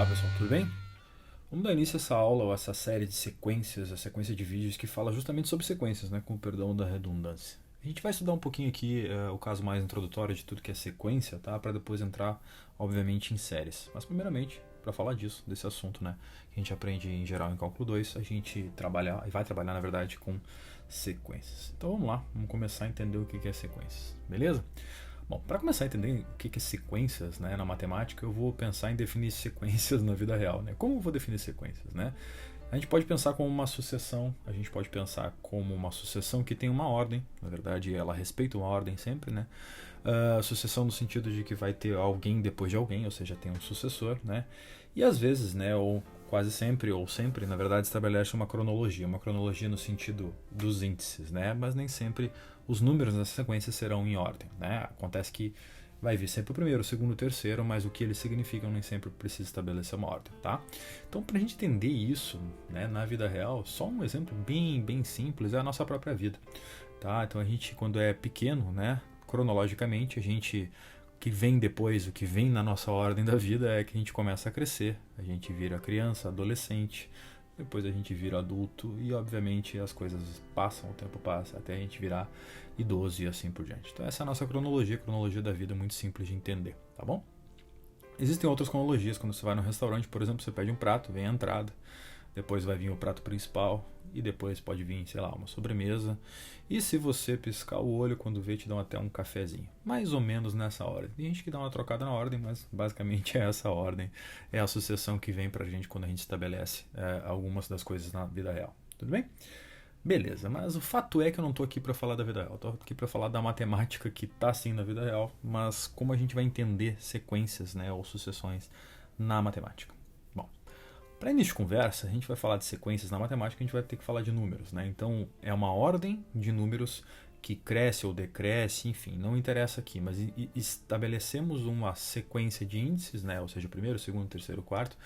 pessoal, tudo bem? Vamos dar início a essa aula ou essa série de sequências, a sequência de vídeos que fala justamente sobre sequências, né, com o perdão da redundância. A gente vai estudar um pouquinho aqui o caso mais introdutório de tudo que é sequência, tá? Para depois entrar, obviamente, em séries. Mas primeiramente, para falar disso, desse assunto, né, que a gente aprende em geral em cálculo 2, a gente vai trabalhar, na verdade, com sequências. Então vamos lá, vamos começar a entender o que é sequências, beleza? Bom, para começar a entender o que é sequências, né, na matemática, eu vou pensar em definir sequências na vida real, né? Como eu vou definir sequências, né? A gente pode pensar como uma sucessão, a gente pode pensar como uma sucessão que tem uma ordem, na verdade ela respeita uma ordem sempre, né? Sucessão no sentido de que vai ter alguém depois de alguém, ou seja, tem um sucessor, né? E às vezes, né, ou quase sempre, ou sempre, na verdade, estabelece uma cronologia no sentido dos índices, né? Mas nem sempre os números nessa sequência serão em ordem, né? Acontece que vai vir sempre o primeiro, o segundo, o terceiro, mas o que eles significam nem sempre precisa estabelecer uma ordem, tá? Então, para a gente entender isso, né, na vida real, só um exemplo bem simples é a nossa própria vida, tá? Então, a gente, quando é pequeno, né, cronologicamente, a gente que vem depois, o que vem na nossa ordem da vida é que a gente começa a crescer, a gente vira criança, adolescente, depois a gente vira adulto e obviamente as coisas passam, o tempo passa até a gente virar idoso e assim por diante. Então essa é a nossa cronologia, a cronologia da vida é muito simples de entender, tá bom? Existem outras cronologias, quando você vai no restaurante, por exemplo, você pede um prato, vem a entrada, depois vai vir o prato principal e depois pode vir, sei lá, uma sobremesa. E se você piscar o olho, quando vê, te dão até um cafezinho. Mais ou menos nessa ordem. Tem gente que dá uma trocada na ordem, mas basicamente é essa ordem. É a sucessão que vem pra gente quando a gente estabelece algumas das coisas na vida real. Tudo bem? Beleza, mas o fato é que eu não estou aqui para falar da vida real, estou aqui para falar da matemática que está sim na vida real, mas como a gente vai entender sequências, né, ou sucessões na matemática. Bom, para início de conversa, a gente vai falar de sequências na matemática, a gente vai ter que falar de números, né? Então é uma ordem de números que cresce ou decresce, enfim, não interessa aqui, mas estabelecemos uma sequência de índices, né, ou seja, o primeiro, o segundo, o terceiro, o quarto,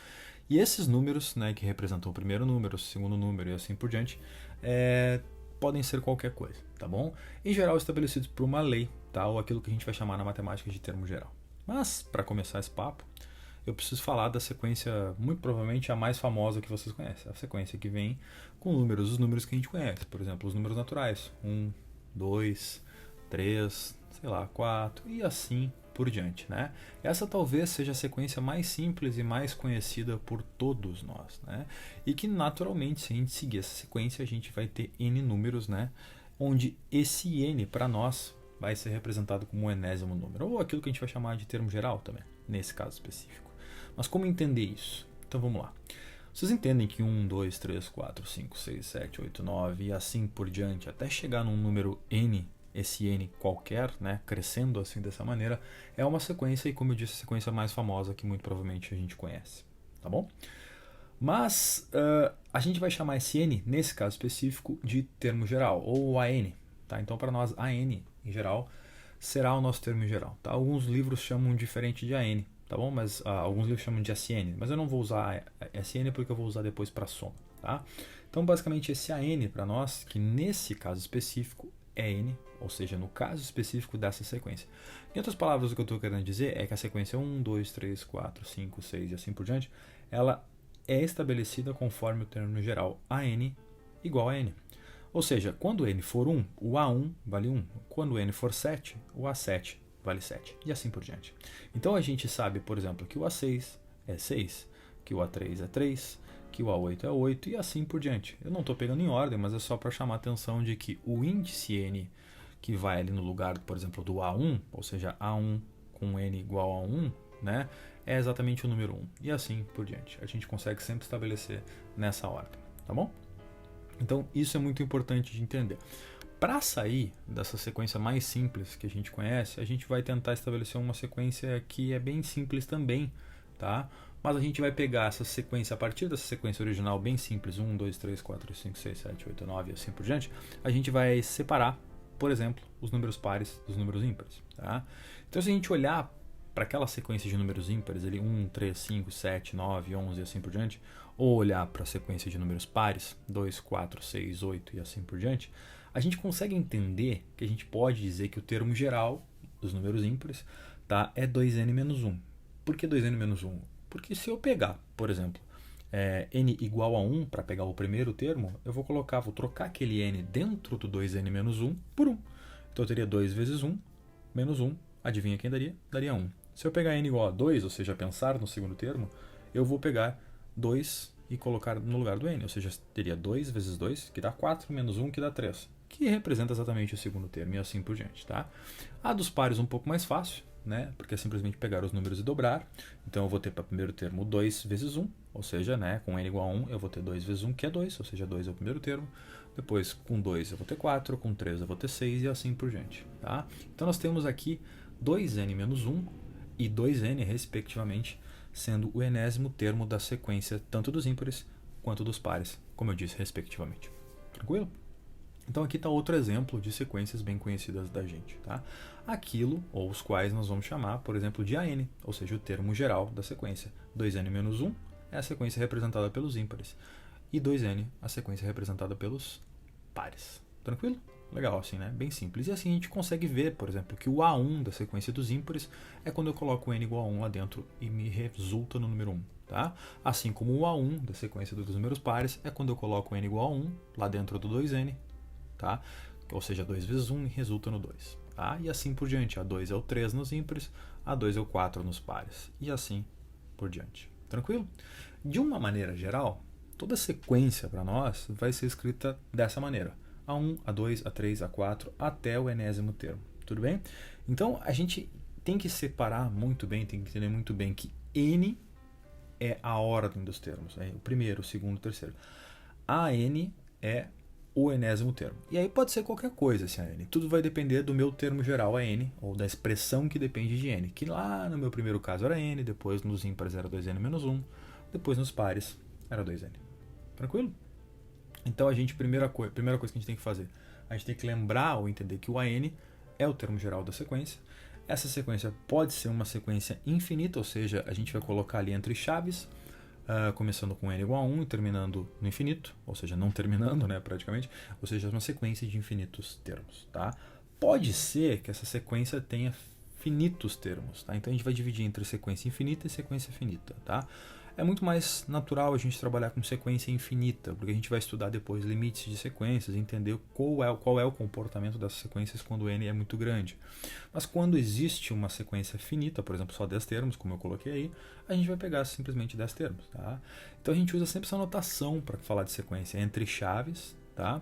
e esses números, né, que representam o primeiro número, o segundo número e assim por diante, podem ser qualquer coisa, tá bom? Em geral estabelecidos por uma lei, tá? Ou aquilo que a gente vai chamar na matemática de termo geral. Mas, para começar esse papo, eu preciso falar da sequência, muito provavelmente a mais famosa que vocês conhecem. A sequência que vem com os números que a gente conhece. Por exemplo, os números naturais. 1, 2, 3, sei lá, 4 e assim por diante, né? Essa talvez seja a sequência mais simples e mais conhecida por todos nós, né? E que naturalmente, se a gente seguir essa sequência, a gente vai ter n números, né? Onde esse n para nós vai ser representado como um enésimo número, ou aquilo que a gente vai chamar de termo geral também, nesse caso específico. Mas como entender isso? Então vamos lá. Vocês entendem que 1, 2, 3, 4, 5, 6, 7, 8, 9 e assim por diante, até chegar num número n, esse n qualquer, né, crescendo assim dessa maneira, é uma sequência e, como eu disse, a sequência mais famosa que muito provavelmente a gente conhece, tá bom? Mas a gente vai chamar esse n, nesse caso específico, de termo geral, ou AN, tá? Então para nós AN, em geral, será o nosso termo geral, tá? Alguns livros chamam diferente de AN, tá bom? Mas alguns livros chamam de SN, mas eu não vou usar SN porque eu vou usar depois para soma, tá? Então basicamente esse AN para nós, que nesse caso específico é n, ou seja, no caso específico dessa sequência. Em outras palavras, o que eu estou querendo dizer é que a sequência 1, 2, 3, 4, 5, 6 e assim por diante, ela é estabelecida conforme o termo geral AN igual a n. Ou seja, quando n for 1, o A1 vale 1. Quando n for 7, o A7 vale 7. E assim por diante. Então a gente sabe, por exemplo, que o A6 é 6, que o A3 é 3, que o A8 é 8 e assim por diante. Eu não estou pegando em ordem, mas é só para chamar a atenção de que o índice n que vai ali no lugar, por exemplo, do A1, ou seja, A1 com n igual a 1, né, é exatamente o número 1. E assim por diante. A gente consegue sempre estabelecer nessa ordem, tá bom? Então isso é muito importante de entender. Para sair dessa sequência mais simples que a gente conhece, a gente vai tentar estabelecer uma sequência que é bem simples também, tá? Mas a gente vai pegar essa sequência, a partir dessa sequência original bem simples, 1, 2, 3, 4, 5, 6, 7, 8, 9 e assim por diante, a gente vai separar, por exemplo, os números pares dos números ímpares, tá? Então se a gente olhar para aquela sequência de números ímpares, ali 1, 3, 5, 7, 9, 11 e assim por diante, ou olhar para a sequência de números pares, 2, 4, 6, 8 e assim por diante, a gente consegue entender que a gente pode dizer que o termo geral dos números ímpares, tá, é 2n menos 1. Por que 2n menos 1? Porque se eu pegar, por exemplo, n igual a 1 para pegar o primeiro termo, eu vou trocar aquele n dentro do 2n menos 1 por 1. Então eu teria 2 vezes 1 menos 1. Adivinha quem daria? Daria 1. Se eu pegar n igual a 2, ou seja, pensar no segundo termo, eu vou pegar 2 e colocar no lugar do n. Ou seja, teria 2 vezes 2, que dá 4, menos 1, que dá 3. Que representa exatamente o segundo termo e assim por diante. Tá? A dos pares um pouco mais fácil, né? Porque é simplesmente pegar os números e dobrar. Então eu vou ter para o primeiro termo 2 vezes 1, ou seja, né, com n igual a 1 eu vou ter 2 vezes 1, que é 2, ou seja, 2 é o primeiro termo. Depois com 2 eu vou ter 4, com 3 eu vou ter 6 e assim por diante. Tá? Então nós temos aqui 2n menos 1 e 2n, respectivamente, sendo o enésimo termo da sequência tanto dos ímpares quanto dos pares, como eu disse, respectivamente. Tranquilo? Então aqui está outro exemplo de sequências bem conhecidas da gente. Tá? Aquilo, ou os quais nós vamos chamar, por exemplo, de AN, ou seja, o termo geral da sequência. 2n menos 1 é a sequência representada pelos ímpares. E 2n, a sequência representada pelos pares. Tranquilo? Legal, assim, né? Bem simples. E assim a gente consegue ver, por exemplo, que o A1 da sequência dos ímpares é quando eu coloco o n igual a 1 lá dentro e me resulta no número 1. Tá? Assim como o A1 da sequência dos números pares é quando eu coloco o n igual a 1 lá dentro do 2n, tá? Ou seja, 2 vezes 1 resulta no 2. Tá? E assim por diante. A2 é o 3 nos ímpares, A2 é o 4 nos pares. E assim por diante. Tranquilo? De uma maneira geral, toda sequência para nós vai ser escrita dessa maneira. A1, A2, A3, A4, até o enésimo termo. Tudo bem? Então, a gente tem que separar muito bem, tem que entender muito bem que N é a ordem dos termos. Né? O primeiro, o segundo, o terceiro. A N é o enésimo termo. E aí pode ser qualquer coisa esse AN. Tudo vai depender do meu termo geral AN, ou da expressão que depende de N. Que lá no meu primeiro caso era N, depois nos ímpares era 2N menos 1, depois nos pares era 2N. Tranquilo? Então a primeira coisa que a gente tem que fazer, a gente tem que lembrar ou entender que o AN é o termo geral da sequência. Essa sequência pode ser uma sequência infinita, ou seja, a gente vai colocar ali entre chaves, começando com n igual a 1 e terminando no infinito, ou seja, não terminando, né, praticamente, ou seja, uma sequência de infinitos termos. Tá? Pode ser que essa sequência tenha finitos termos, tá? Então a gente vai dividir entre sequência infinita e sequência finita. Tá? É muito mais natural a gente trabalhar com sequência infinita, porque a gente vai estudar depois limites de sequências, entender qual é o comportamento dessas sequências quando n é muito grande. Mas quando existe uma sequência finita, por exemplo, só 10 termos, como eu coloquei aí, a gente vai pegar simplesmente 10 termos. Tá? Então a gente usa sempre essa notação para falar de sequência entre chaves, tá?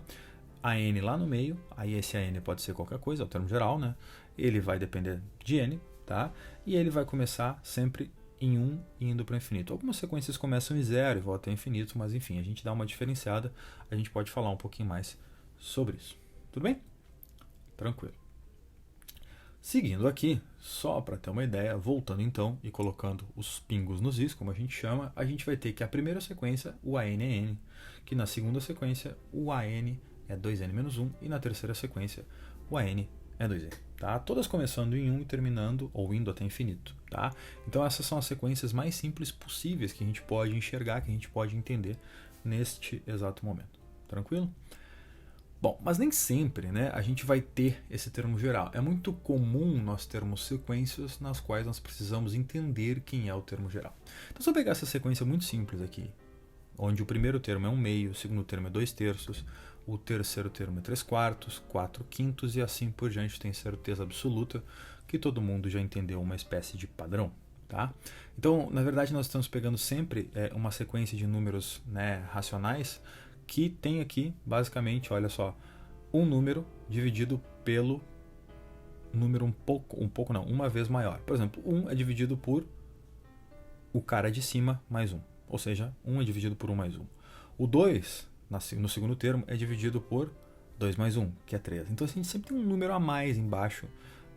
A n lá no meio, aí esse a n pode ser qualquer coisa, é o termo geral, né? Ele vai depender de n, tá? E ele vai começar sempre em 1 e indo para o infinito. Algumas sequências começam em 0 e vão até infinito, mas enfim, a gente dá uma diferenciada, a gente pode falar um pouquinho mais sobre isso. Tudo bem? Tranquilo. Seguindo aqui, só para ter uma ideia, voltando então e colocando os pingos nos is, como a gente chama, a gente vai ter que a primeira sequência, o AN é N, que na segunda sequência, o AN é 2N menos 1, e na terceira sequência, o AN é 2N. Tá? Todas começando em 1 e terminando ou indo até infinito. Tá? Então essas são as sequências mais simples possíveis que a gente pode enxergar, que a gente pode entender neste exato momento. Tranquilo? Bom, mas nem sempre, né, a gente vai ter esse termo geral. É muito comum nós termos sequências nas quais nós precisamos entender quem é o termo geral. Então se eu pegar essa sequência muito simples aqui, onde o primeiro termo é 1/2, o segundo termo é 2/3, o terceiro termo é 3/4, 4/5 e assim por diante, tem certeza absoluta que todo mundo já entendeu uma espécie de padrão. Tá? Então, na verdade, nós estamos pegando sempre uma sequência de números, né, racionais que tem aqui, basicamente, olha só, um número dividido pelo número uma vez maior. Por exemplo, 1 é dividido por o cara de cima mais 1, ou seja, 1 é dividido por 1 mais 1. O 2, no segundo termo, é dividido por 2 mais 1, que é 3. Então, a gente sempre tem um número a mais embaixo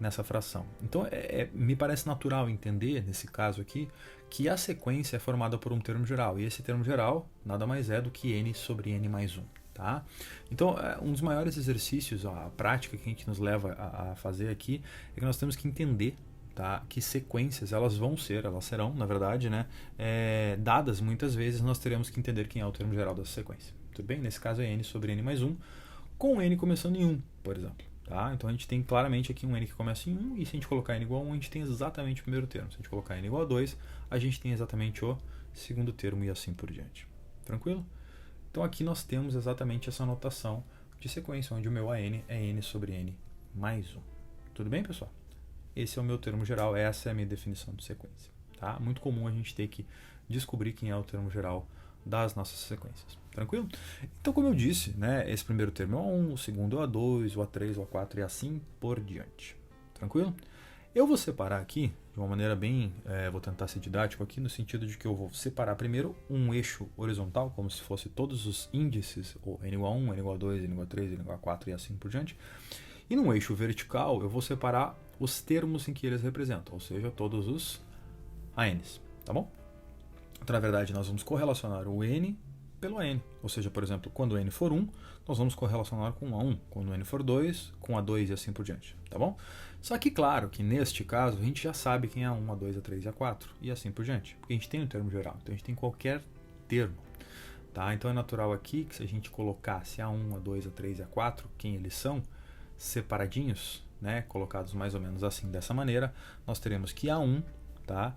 nessa fração. Então, me parece natural entender, nesse caso aqui, que a sequência é formada por um termo geral. E esse termo geral nada mais é do que n sobre n mais 1. Tá? Então, um dos maiores exercícios, a prática que a gente nos leva a fazer aqui, é que nós temos que entender, tá, que sequências elas serão, na verdade, né, dadas muitas vezes, nós teremos que entender quem é o termo geral dessa sequência. Tudo bem? Nesse caso é n sobre n mais 1, com n começando em 1, por exemplo. Tá? Então a gente tem claramente aqui um n que começa em 1, e se a gente colocar n igual a 1, a gente tem exatamente o primeiro termo. Se a gente colocar n igual a 2, a gente tem exatamente o segundo termo e assim por diante. Tranquilo? Então aqui nós temos exatamente essa notação de sequência, onde o meu AN é n sobre n mais 1. Tudo bem, pessoal? Esse é o meu termo geral, essa é a minha definição de sequência. Tá? Muito comum a gente ter que descobrir quem é o termo geral das nossas sequências. Tranquilo? Então, como eu disse, né, esse primeiro termo é o A1, o segundo é o A2, o A3, o A4 e assim por diante. Tranquilo? Eu vou separar aqui de uma maneira bem, vou tentar ser didático aqui, no sentido de que eu vou separar primeiro um eixo horizontal, como se fosse todos os índices, ou n igual a 1, n igual a 2, n igual a 3, n igual a 4 e assim por diante. E num eixo vertical, eu vou separar os termos em que eles representam, ou seja, todos os ANs, tá bom? Então, na verdade, nós vamos correlacionar o n pelo n. Ou seja, por exemplo, quando o n for 1, nós vamos correlacionar com o A1. Quando o n for 2, com o A2 e assim por diante. Tá bom? Só que, claro, que neste caso, a gente já sabe quem é A1, A2, A3 e A4 e assim por diante. Porque a gente tem um termo geral. Então, a gente tem qualquer termo. Tá? Então, é natural aqui que se a gente colocasse A1, A2, A3 e A4, quem eles são, separadinhos, né, colocados mais ou menos assim, dessa maneira, nós teremos que A1, tá,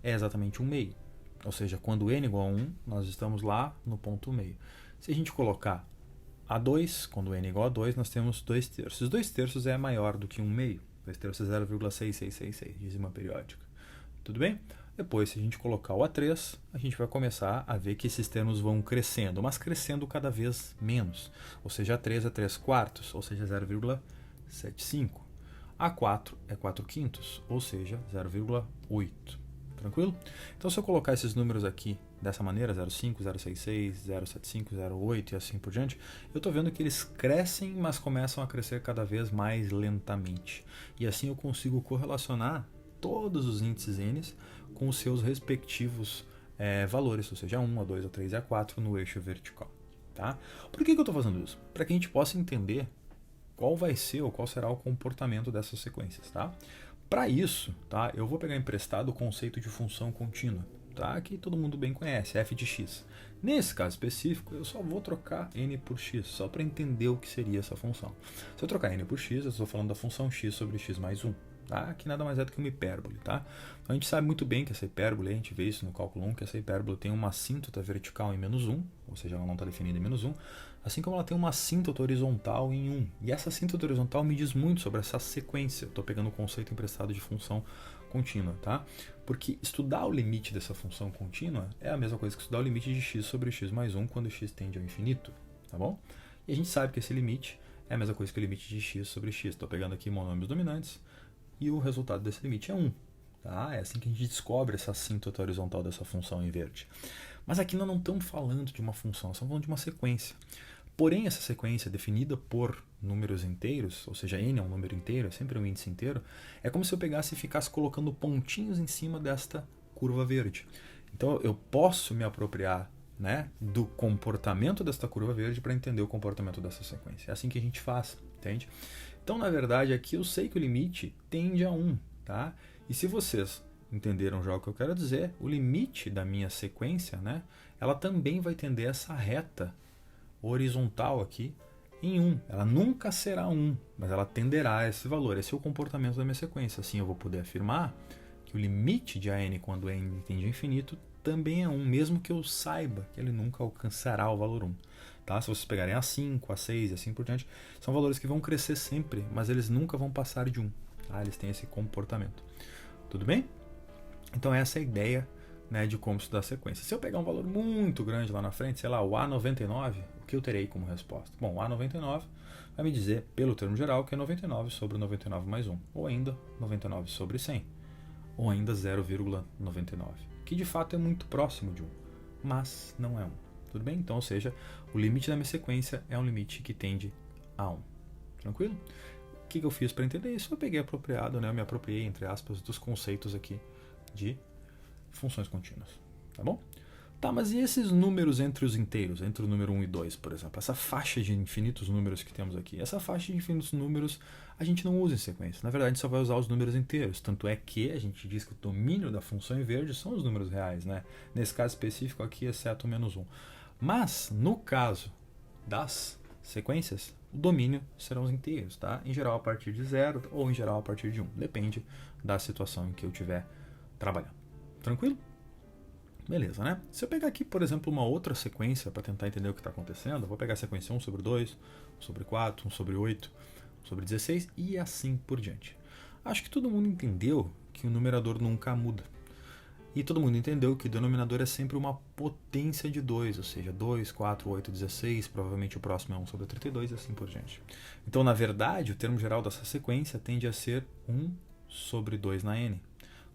é exatamente um meio. Ou seja, quando n igual a 1, nós estamos lá no ponto meio. Se a gente colocar A2, quando n igual a 2, nós temos 2 terços. 2 terços é maior do que 1 meio. 2 terços é 0,6666, dízima periódica. Tudo bem? Depois, se a gente colocar o A3, a gente vai começar a ver que esses termos vão crescendo, mas crescendo cada vez menos. Ou seja, A3 é 3 quartos, ou seja, 0,75. A4 é 4 quintos, ou seja, 0,8. Tranquilo? Então, se eu colocar esses números aqui dessa maneira, 0,5, 0,66, 0,75, 0,8 e assim por diante, eu estou vendo que eles crescem, mas começam a crescer cada vez mais lentamente. E assim eu consigo correlacionar todos os índices n com os seus respectivos valores, ou seja, A1, A2, A3 e A4 no eixo vertical. Tá? Por que eu estou fazendo isso? Para que a gente possa entender qual vai ser ou qual será o comportamento dessas sequências. Tá? Para isso, tá, eu vou pegar emprestado o conceito de função contínua, tá, que todo mundo bem conhece, f de x. Nesse caso específico, eu só vou trocar n por x, só para entender o que seria essa função. Se eu trocar n por x, eu estou falando da função x sobre x mais 1, tá, que nada mais é do que uma hipérbole. Tá? Então, a gente sabe muito bem que essa hipérbole, a gente vê isso no cálculo 1, que essa hipérbole tem uma assíntota vertical em menos 1, ou seja, ela não está definida em menos 1, assim como ela tem uma assíntota horizontal em 1. E essa assíntota horizontal me diz muito sobre essa sequência. Estou pegando o conceito emprestado de função contínua, tá? Porque estudar o limite dessa função contínua é a mesma coisa que estudar o limite de x sobre x mais 1 quando x tende ao infinito, tá bom? E a gente sabe que esse limite é a mesma coisa que o limite de x sobre x. Estou pegando aqui monômios dominantes e o resultado desse limite é 1. Tá? É assim que a gente descobre essa assíntota horizontal dessa função em verde. Mas aqui nós não estamos falando de uma função, nós estamos falando de uma sequência. Porém, essa sequência definida por números inteiros, ou seja, n é um número inteiro, é sempre um índice inteiro, é como se eu pegasse e ficasse colocando pontinhos em cima desta curva verde. Então, eu posso me apropriar, né, do comportamento desta curva verde para entender o comportamento dessa sequência. É assim que a gente faz, entende? Então, na verdade, aqui eu sei que o limite tende a 1, tá? E se vocês entenderam já o que eu quero dizer, o limite da minha sequência, né, ela também vai tender essa reta horizontal aqui em 1. Ela nunca será 1, mas ela tenderá a esse valor. Esse é o comportamento da minha sequência. Assim eu vou poder afirmar que o limite de AN quando n tende a infinito também é 1, mesmo que eu saiba que ele nunca alcançará o valor 1. Tá? Se vocês pegarem A5, A6 e assim por diante, são valores que vão crescer sempre, mas eles nunca vão passar de 1. Tá? Eles têm esse comportamento. Tudo bem? Então essa é a ideia, né, de como estudar a sequência. Se eu pegar um valor muito grande lá na frente, sei lá, o A99, o que eu terei como resposta? Bom, o A99 vai me dizer, pelo termo geral, que é 99 sobre 99 mais 1, ou ainda 99 sobre 100, ou ainda 0,99, que de fato é muito próximo de 1, mas não é 1. Tudo bem? Então, ou seja, o limite da minha sequência é um limite que tende a 1. Tranquilo? O que eu fiz para entender isso? Eu peguei apropriado, né, eu me apropriei, entre aspas, dos conceitos aqui de funções contínuas, tá bom? Tá, mas e esses números entre os inteiros, entre o número 1 e 2, por exemplo? Essa faixa de infinitos números que temos aqui. Essa faixa de infinitos números a gente não usa em sequência. Na verdade, a gente só vai usar os números inteiros. Tanto é que a gente diz que o domínio da função em verde são os números reais, né? Nesse caso específico aqui, exceto o menos 1. Mas, no caso das sequências, O domínio serão os inteiros, tá? Em geral a partir de 0 ou em geral a partir de 1. Depende da situação em que eu estiver trabalhando. Tranquilo? Beleza, né? Se eu pegar aqui, por exemplo, uma outra sequência para tentar entender o que está acontecendo, eu vou pegar a sequência 1 sobre 2, 1 sobre 4, 1 sobre 8, 1 sobre 16 e assim por diante. Acho que todo mundo entendeu que o numerador nunca muda. E todo mundo entendeu que o denominador é sempre uma potência de 2, ou seja, 2, 4, 8, 16, provavelmente o próximo é 1 sobre 32 e assim por diante. Então, na verdade, o termo geral dessa sequência tende a ser 1 sobre 2 na n,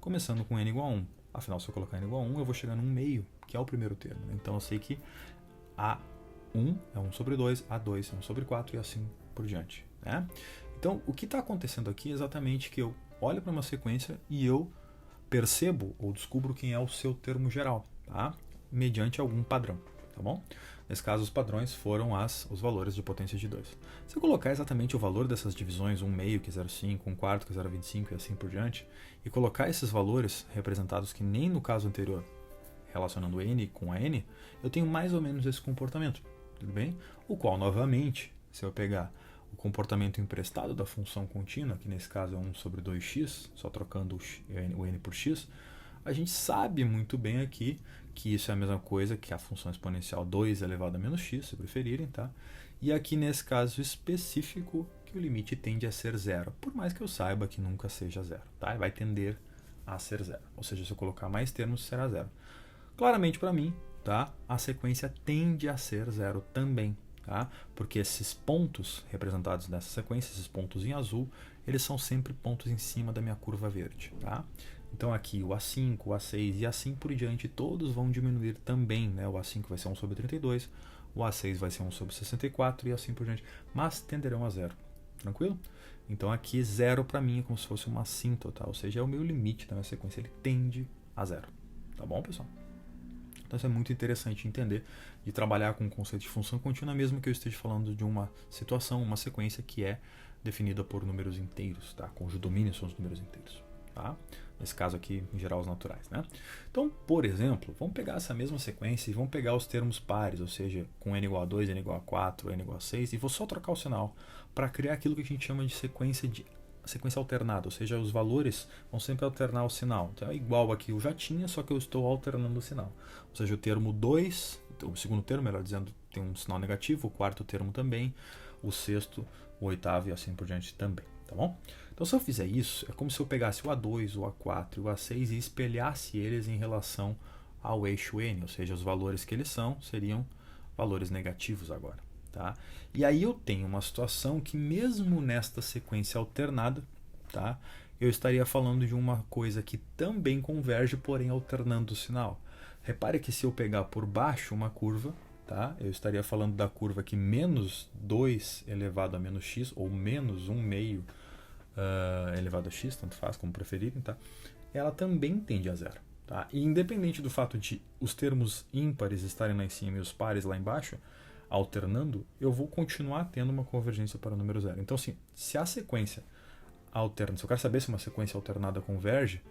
começando com n igual a 1. Afinal, se eu colocar n igual a 1, eu vou chegar num meio, que é o primeiro termo. Então, eu sei que A1 é 1 sobre 2, A2 é 1 sobre 4 e assim por diante, né? Então, o que está acontecendo aqui é exatamente que eu olho para uma sequência e eu percebo ou descubro quem é o seu termo geral, tá? Mediante algum padrão, tá bom? Nesse caso, os padrões foram os valores de potência de 2. Se eu colocar exatamente o valor dessas divisões, 1 meio, que é 0,5, 1 quarto, que é 0,25 e assim por diante, e colocar esses valores representados que nem no caso anterior, relacionando n com a n, eu tenho mais ou menos esse comportamento, tudo bem? O qual, novamente, se eu pegar o comportamento emprestado da função contínua, que nesse caso é 1 sobre 2x, só trocando o n por x, a gente sabe muito bem aqui que isso é a mesma coisa que a função exponencial 2 elevado a menos x, se preferirem, tá? E aqui nesse caso específico, que o limite tende a ser zero, por mais que eu saiba que nunca seja zero, tá? Vai tender a ser zero, ou seja, se eu colocar mais termos, será zero. Claramente para mim, tá? A sequência tende a ser zero também, tá? Porque esses pontos representados nessa sequência, esses pontos em azul, eles são sempre pontos em cima da minha curva verde, tá? Então aqui o A5, o A6 e assim por diante, todos vão diminuir também, né? O A5 vai ser 1 sobre 32, o A6 vai ser 1 sobre 64 e assim por diante, mas tenderão a zero, tranquilo? Então aqui zero para mim é como se fosse uma assíntota, ou seja, é o meu limite da minha sequência, ele tende a zero, tá bom, pessoal? Então isso é muito interessante entender e trabalhar com o conceito de função contínua, mesmo que eu esteja falando de uma situação, uma sequência que é definida por números inteiros, tá? Cujo domínio são os números inteiros, tá? Nesse caso aqui, em geral, os naturais, né? Então, por exemplo, vamos pegar essa mesma sequência e vamos pegar os termos pares, ou seja, com n igual a 2, n igual a 4, n igual a 6, e vou só trocar o sinal para criar aquilo que a gente chama de sequência alternada, ou seja, os valores vão sempre alternar o sinal. Então é igual aqui eu já tinha, só que eu estou alternando o sinal. Ou seja, o termo 2, o segundo termo, melhor dizendo, tem um sinal negativo, o quarto termo também, o sexto, o oitavo e assim por diante também, tá bom? Então se eu fizer isso, é como se eu pegasse o A2, o A4 e o A6 e espelhasse eles em relação ao eixo N, ou seja, os valores que eles são seriam valores negativos agora. Tá? E aí eu tenho uma situação que mesmo nesta sequência alternada, tá, eu estaria falando de uma coisa que também converge, porém alternando o sinal. Repare que se eu pegar por baixo uma curva, tá, eu estaria falando da curva que menos 2 elevado a menos x, ou menos 1 meio elevado a x, tanto faz como preferirem, tá? Ela também tende a zero. Tá? E independente do fato de os termos ímpares estarem lá em cima e os pares lá embaixo, alternando, eu vou continuar tendo uma convergência para o número zero. Então, assim, se a sequência alterna, se eu quero saber se uma sequência alternada converge,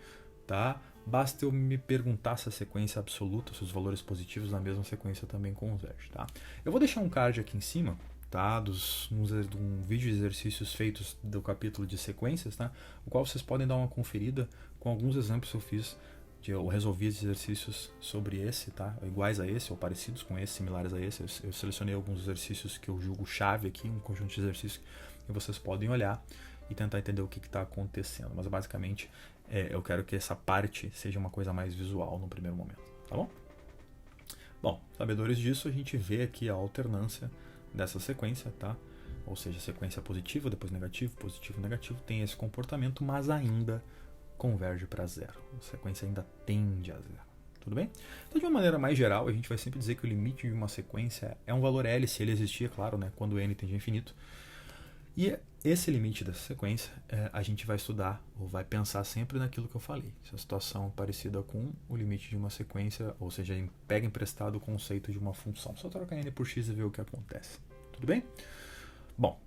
tá? Basta eu me perguntar se a sequência absoluta, se os valores positivos na mesma sequência também convergem, tá? Eu vou deixar um card aqui em cima, tá? Um vídeo de exercícios feitos do capítulo de sequências, tá? O qual vocês podem dar uma conferida com alguns exemplos que eu fiz. Eu resolvi exercícios sobre esse, tá? Iguais a esse ou parecidos com esse, similares a esse. Eu selecionei alguns exercícios que eu julgo chave aqui, um conjunto de exercícios que vocês podem olhar e tentar entender o que está acontecendo. Mas basicamente eu quero que essa parte seja uma coisa mais visual no primeiro momento, tá bom? Bom, sabedores disso, a gente vê aqui a alternância dessa sequência, tá? Ou seja, sequência positiva, depois negativo, positivo, negativo, tem esse comportamento, mas ainda converge para zero. A sequência ainda tende a zero. Tudo bem? Então, de uma maneira mais geral, a gente vai sempre dizer que o limite de uma sequência é um valor L, se ele existir, é claro, né, quando n tende a infinito. E esse limite dessa sequência, a gente vai estudar, ou vai pensar sempre naquilo que eu falei. Se a situação é parecida com o limite de uma sequência, ou seja, pega emprestado o conceito de uma função. Só troca n por x e ver o que acontece. Tudo bem? Bom,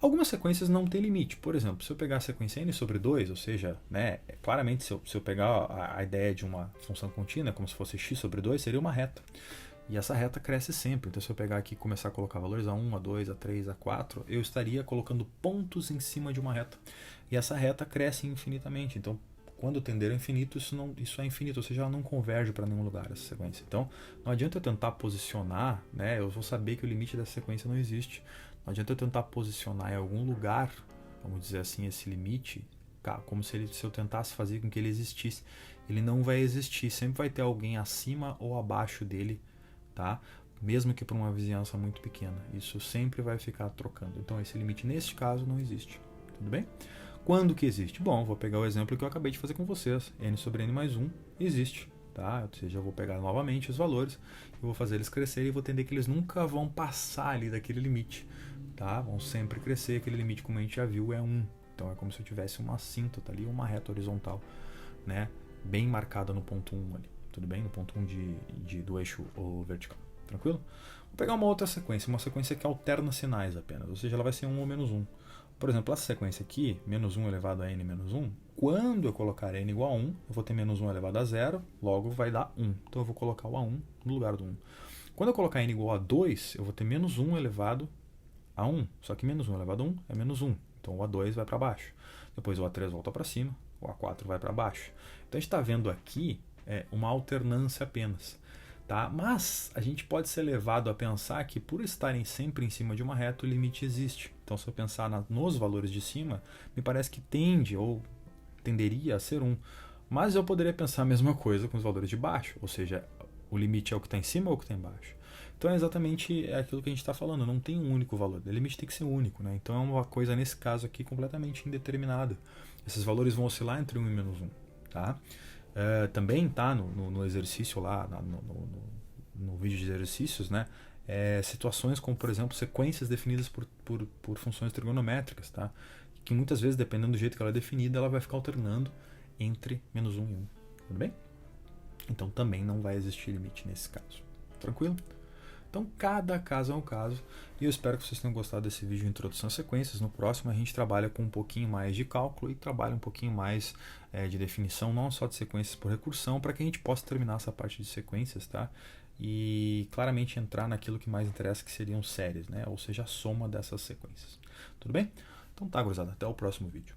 algumas sequências não têm limite. Por exemplo, se eu pegar a sequência n sobre 2, ou seja, né, claramente se eu pegar a ideia de uma função contínua, como se fosse x sobre 2, seria uma reta. E essa reta cresce sempre. Então, se eu pegar aqui e começar a colocar valores A1, A2, A3, A4, eu estaria colocando pontos em cima de uma reta. E essa reta cresce infinitamente. Então, quando tender ao infinito, isso é infinito, ou seja, ela não converge para nenhum lugar, essa sequência. Então, não adianta eu tentar posicionar, né? Eu vou saber que o limite dessa sequência não existe. Não adianta eu tentar posicionar em algum lugar, vamos dizer assim, esse limite, como se eu tentasse fazer com que ele existisse. Ele não vai existir, sempre vai ter alguém acima ou abaixo dele, tá? Mesmo que por uma vizinhança muito pequena. Isso sempre vai ficar trocando. Então, esse limite, neste caso, não existe. Tudo bem? Quando que existe? Bom, vou pegar o exemplo que eu acabei de fazer com vocês. N sobre N mais 1 existe. Tá? Ou seja, eu vou pegar novamente os valores, eu vou fazer eles crescerem e vou entender que eles nunca vão passar ali daquele limite. Tá? Vão sempre crescer, aquele limite, como a gente já viu, é 1. Então é como se eu tivesse uma assíntota ali, uma reta horizontal, né? Bem marcada no ponto 1 ali. Tudo bem? No ponto 1 do eixo vertical. Tranquilo? Vou pegar uma outra sequência, uma sequência que alterna sinais apenas, ou seja, ela vai ser 1 ou menos 1. Por exemplo, essa sequência aqui, menos 1 elevado a n menos 1, quando eu colocar n igual a 1, eu vou ter menos 1 elevado a 0, logo vai dar 1. Então eu vou colocar o a1 no lugar do 1. Quando eu colocar n igual a 2, eu vou ter menos 1 elevado a 1. Só que menos 1 elevado a 1 é menos 1. Então o a2 vai para baixo. Depois o a3 volta para cima, o a4 vai para baixo. Então a gente está vendo aqui uma alternância apenas. Tá? Mas a gente pode ser levado a pensar que por estarem sempre em cima de uma reta, o limite existe. Então, se eu pensar nos valores de cima, me parece que tende ou tenderia a ser 1. Mas eu poderia pensar a mesma coisa com os valores de baixo, ou seja, o limite é o que está em cima ou o que está embaixo. Então, é exatamente aquilo que a gente está falando, não tem um único valor, o limite tem que ser único. Né? Então, é uma coisa, nesse caso aqui, completamente indeterminada. Esses valores vão oscilar entre 1 e menos 1. Tá? Também tá no exercício lá, no vídeo de exercícios, né? Situações como, por exemplo, sequências definidas por funções trigonométricas, tá? Que muitas vezes, dependendo do jeito que ela é definida, ela vai ficar alternando entre menos 1 e 1. Tudo bem? Então também não vai existir limite nesse caso. Tranquilo? Então cada caso é um caso e eu espero que vocês tenham gostado desse vídeo de introdução a sequências. No próximo a gente trabalha com um pouquinho mais de cálculo e trabalha um pouquinho mais de definição, não só de sequências por recursão, para que a gente possa terminar essa parte de sequências, tá? E claramente entrar naquilo que mais interessa, que seriam séries, né? Ou seja, a soma dessas sequências. Tudo bem? Então tá, gurizada, até o próximo vídeo.